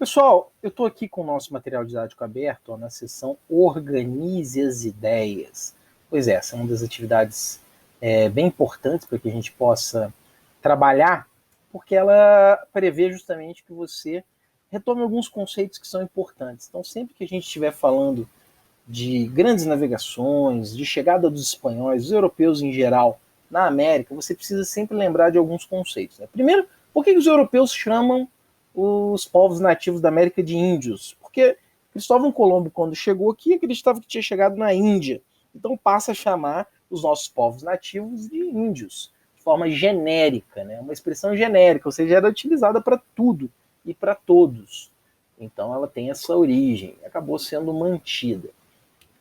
Pessoal, eu estou aqui com o nosso material didático aberto, ó, na seção Organize as Ideias. Pois é, essa é uma das atividades bem importantes para que a gente possa trabalhar, porque ela prevê justamente que você retome alguns conceitos que são importantes. Então, sempre que a gente estiver falando de grandes navegações, de chegada dos espanhóis, dos europeus em geral, na América, você precisa sempre lembrar de alguns conceitos, né? Primeiro, por que os europeus chamam os povos nativos da América de índios? Porque Cristóvão Colombo, quando chegou aqui, acreditava que tinha chegado na Índia. Então passa a chamar os nossos povos nativos de índios, de forma genérica, né? Uma expressão genérica, ou seja, era utilizada para tudo e para todos. Então ela tem essa origem, acabou sendo mantida.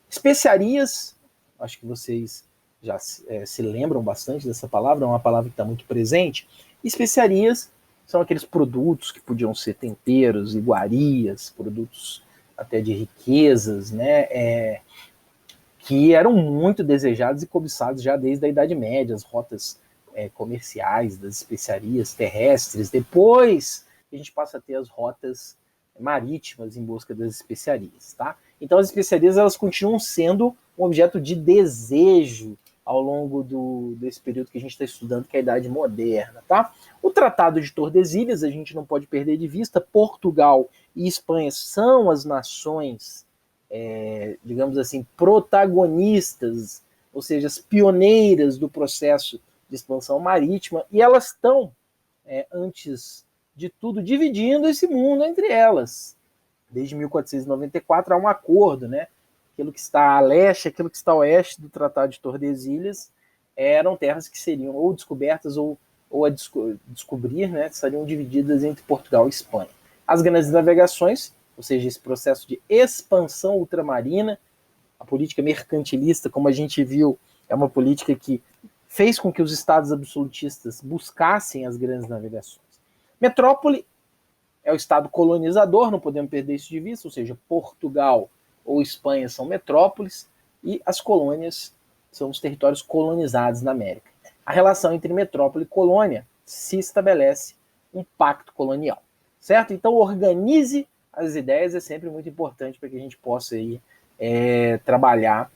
Especiarias, acho que vocês já se lembram bastante dessa palavra, é uma palavra que está muito presente. Especiarias são aqueles produtos que podiam ser temperos, iguarias, produtos até de riquezas, né, que eram muito desejados e cobiçados já desde a Idade Média, as rotas comerciais das especiarias terrestres. Depois a gente passa a ter as rotas marítimas em busca das especiarias, tá? Então as especiarias elas continuam sendo um objeto de desejo ao longo desse período que a gente está estudando, que é a Idade Moderna, tá? O Tratado de Tordesilhas, a gente não pode perder de vista, Portugal e Espanha são as nações, digamos assim, protagonistas, ou seja, as pioneiras do processo de expansão marítima, e elas estão, antes de tudo, dividindo esse mundo entre elas. Desde 1494 há um acordo, né? Aquilo que está a leste, aquilo que está a oeste do Tratado de Tordesilhas eram terras que seriam ou descobertas ou a descobrir, né? Estariam divididas entre Portugal e Espanha. As grandes navegações, ou seja, esse processo de expansão ultramarina, a política mercantilista, como a gente viu, é uma política que fez com que os estados absolutistas buscassem as grandes navegações. Metrópole é o estado colonizador, não podemos perder isso de vista, ou seja, Portugal ou Espanha são metrópoles e as colônias são os territórios colonizados na América. A relação entre metrópole e colônia se estabelece um pacto colonial, certo? Então organize as ideias, é sempre muito importante para que a gente possa aí, trabalhar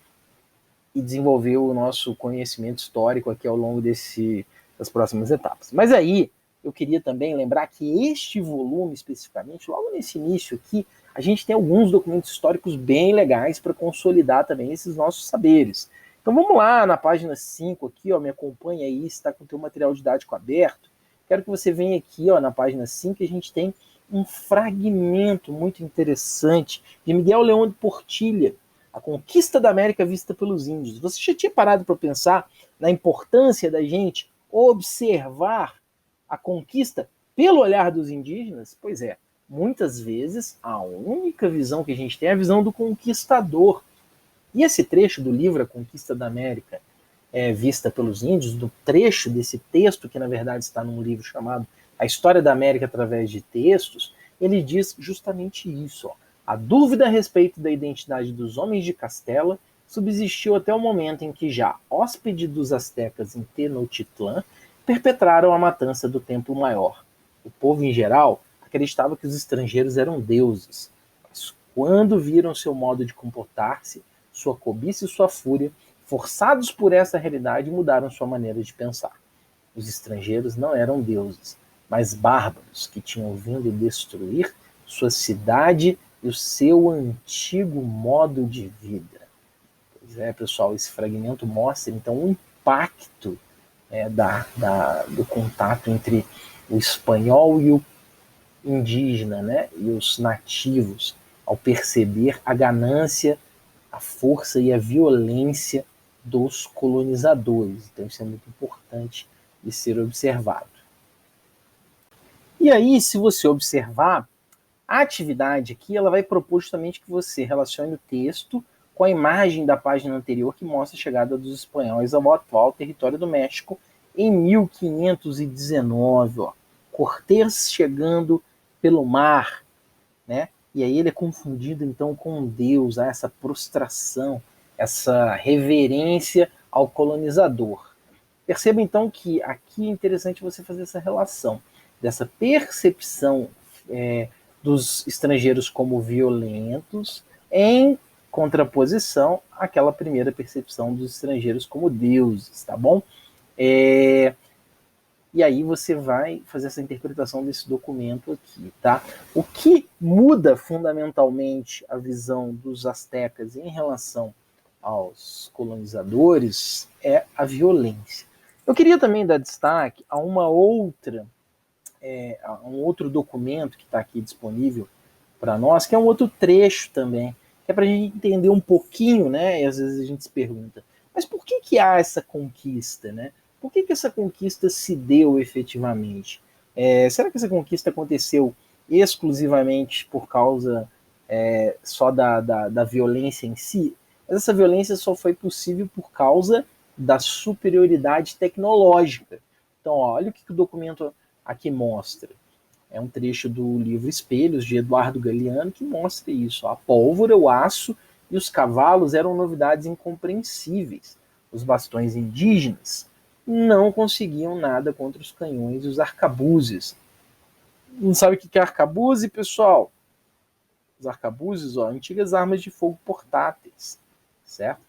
e desenvolver o nosso conhecimento histórico aqui ao longo das próximas etapas. Mas aí, eu queria também lembrar que este volume, especificamente, logo nesse início aqui, a gente tem alguns documentos históricos bem legais para consolidar também esses nossos saberes. Então vamos lá, na página 5 aqui, ó, me acompanha aí, está com o teu material didático aberto. Quero que você venha aqui, ó, na página 5, a gente tem um fragmento muito interessante de Miguel León de Portilla, A Conquista da América Vista pelos Índios. Você já tinha parado para pensar na importância da gente observar a conquista pelo olhar dos indígenas? Pois é, muitas vezes a única visão que a gente tem é a visão do conquistador. E esse trecho do livro A Conquista da América Vista pelos Índios, do trecho desse texto, que na verdade está num livro chamado A História da América através de Textos, ele diz justamente isso. Ó. A dúvida a respeito da identidade dos homens de Castela subsistiu até o momento em que, já hóspede dos astecas em Tenochtitlán, perpetraram a matança do Templo Maior. O povo, em geral, acreditava que os estrangeiros eram deuses, mas quando viram seu modo de comportar-se, sua cobiça e sua fúria, forçados por essa realidade, mudaram sua maneira de pensar. Os estrangeiros não eram deuses, mas bárbaros que tinham vindo destruir sua cidade e o seu antigo modo de vida. Pois é, pessoal, esse fragmento mostra então o impacto do contato entre o espanhol e o indígena, né, e os nativos, ao perceber a ganância, a força e a violência dos colonizadores. Então isso é muito importante de ser observado. E aí, se você observar, a atividade aqui ela vai propor justamente que você relacione o texto com a imagem da página anterior que mostra a chegada dos espanhóis ao atual território do México em 1519. Ó. Cortés chegando pelo mar, né? E aí ele é confundido então com Deus, essa prostração, essa reverência ao colonizador. Perceba então que aqui é interessante você fazer essa relação dessa percepção dos estrangeiros como violentos, em contraposição àquela primeira percepção dos estrangeiros como deuses, tá bom? E aí você vai fazer essa interpretação desse documento aqui, tá? O que muda fundamentalmente a visão dos astecas em relação aos colonizadores é a violência. Eu queria também dar destaque a uma outra, a um outro documento que está aqui disponível para nós, que é um outro trecho também, que é para a gente entender um pouquinho, né? E às vezes a gente se pergunta, mas por que há essa conquista, né? Por que essa conquista se deu efetivamente? Será que essa conquista aconteceu exclusivamente por causa só da violência em si? Mas essa violência só foi possível por causa da superioridade tecnológica. Então, ó, olha o que o documento aqui mostra. É um trecho do livro Espelhos, de Eduardo Galeano, que mostra isso. A pólvora, o aço e os cavalos eram novidades incompreensíveis. Os bastões indígenas não conseguiam nada contra os canhões e os arcabuzes. Não sabe o que é arcabuz, pessoal? Os arcabuzes, ó, antigas armas de fogo portáteis, certo?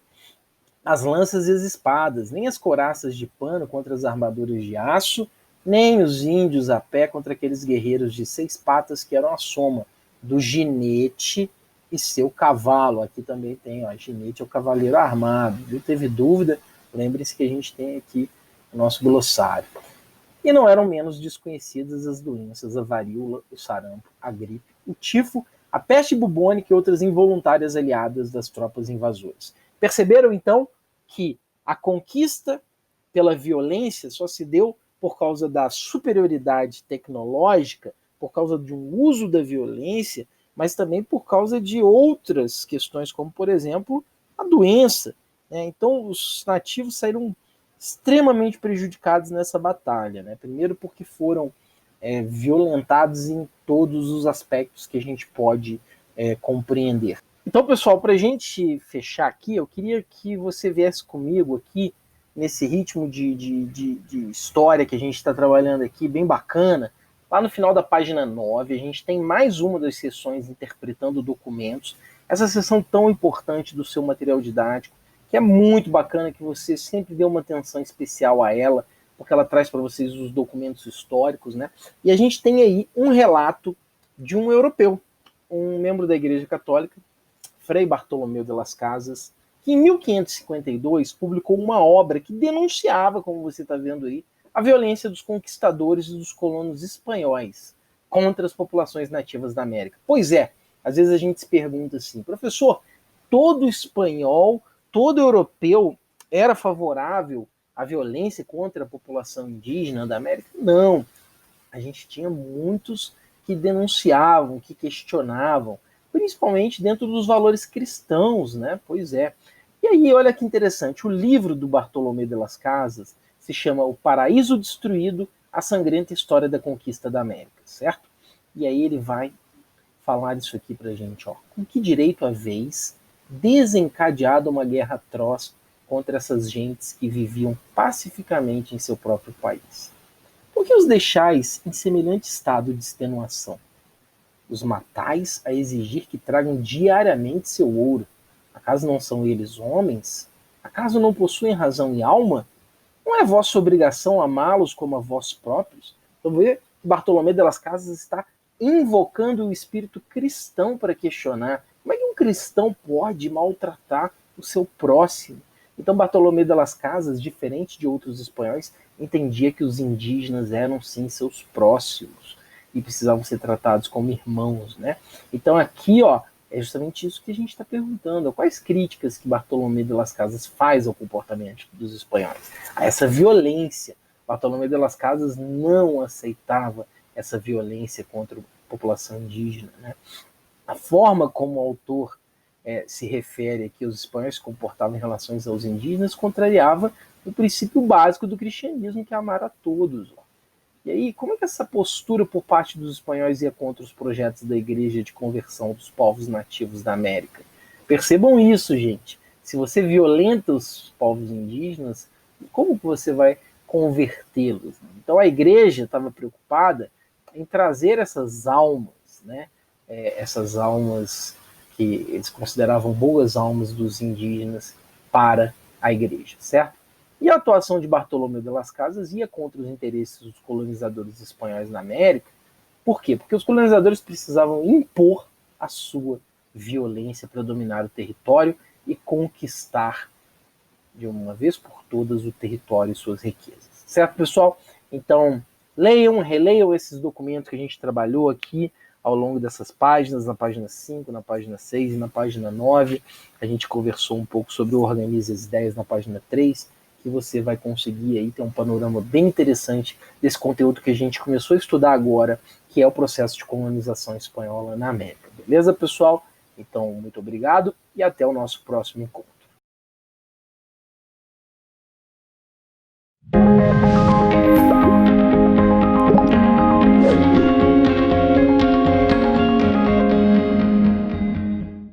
As lanças e as espadas, nem as couraças de pano contra as armaduras de aço, nem os índios a pé contra aqueles guerreiros de 6 patas que eram a soma do ginete e seu cavalo. Aqui também tem, ó, ginete é o cavaleiro armado. Viu? Teve dúvida? Lembre-se que a gente tem aqui o nosso glossário. E não eram menos desconhecidas as doenças, a varíola, o sarampo, a gripe, o tifo, a peste bubônica e outras involuntárias aliadas das tropas invasoras. Perceberam, então, que a conquista pela violência só se deu por causa da superioridade tecnológica, por causa de um uso da violência, mas também por causa de outras questões, como, por exemplo, a doença. Então, os nativos saíram extremamente prejudicados nessa batalha. Primeiro porque foram violentados em todos os aspectos que a gente pode compreender. Então, pessoal, para a gente fechar aqui, eu queria que você viesse comigo aqui nesse ritmo de história que a gente está trabalhando aqui, bem bacana. Lá no final da página 9, a gente tem mais uma das sessões interpretando documentos. Essa sessão tão importante do seu material didático, que é muito bacana que você sempre dê uma atenção especial a ela, porque ela traz para vocês os documentos históricos, né? E a gente tem aí um relato de um europeu, um membro da Igreja Católica, Frei Bartolomeu de las Casas, que em 1552 publicou uma obra que denunciava, como você está vendo aí, a violência dos conquistadores e dos colonos espanhóis contra as populações nativas da América. Pois é, às vezes a gente se pergunta assim, professor, todo espanhol, todo europeu era favorável à violência contra a população indígena da América? Não. A gente tinha muitos que denunciavam, que questionavam, principalmente dentro dos valores cristãos, né? Pois é. E aí, olha que interessante, o livro do Bartolomé de las Casas se chama O Paraíso Destruído, a sangrenta história da conquista da América, certo? E aí ele vai falar isso aqui pra gente, ó. Com que direito haveis desencadeado uma guerra atroz contra essas gentes que viviam pacificamente em seu próprio país? Por que os deixais em semelhante estado de extenuação? Os matais a exigir que tragam diariamente seu ouro. Acaso não são eles homens? Acaso não possuem razão e alma? Não é vossa obrigação amá-los como a vós próprios? Então, vê, Bartolomé de las Casas está invocando o espírito cristão para questionar como é que um cristão pode maltratar o seu próximo. Então, Bartolomé de las Casas, diferente de outros espanhóis, entendia que os indígenas eram sim seus próximos e precisavam ser tratados como irmãos, né? Então aqui, ó, é justamente isso que a gente está perguntando. Quais críticas que Bartolomé de las Casas faz ao comportamento dos espanhóis? A essa violência. Bartolomé de las Casas não aceitava essa violência contra a população indígena, né? A forma como o autor se refere a que os espanhóis se comportavam em relação aos indígenas contrariava o princípio básico do cristianismo, que é amar a todos. Ó. E aí, como é que essa postura por parte dos espanhóis ia contra os projetos da igreja de conversão dos povos nativos da América? Percebam isso, gente. Se você violenta os povos indígenas, como que você vai convertê-los? Então a igreja estava preocupada em trazer essas almas, né, essas almas que eles consideravam boas almas dos indígenas para a igreja, certo? E a atuação de Bartolomeu de Las Casas ia contra os interesses dos colonizadores espanhóis na América. Por quê? Porque os colonizadores precisavam impor a sua violência para dominar o território e conquistar de uma vez por todas o território e suas riquezas. Certo, pessoal? Então, leiam, releiam esses documentos que a gente trabalhou aqui ao longo dessas páginas, na página 5, na página 6 e na página 9. A gente conversou um pouco sobre o Organize as Ideias na página 3, que você vai conseguir aí ter um panorama bem interessante desse conteúdo que a gente começou a estudar agora, que é o processo de colonização espanhola na América. Beleza, pessoal? Então, muito obrigado e até o nosso próximo encontro.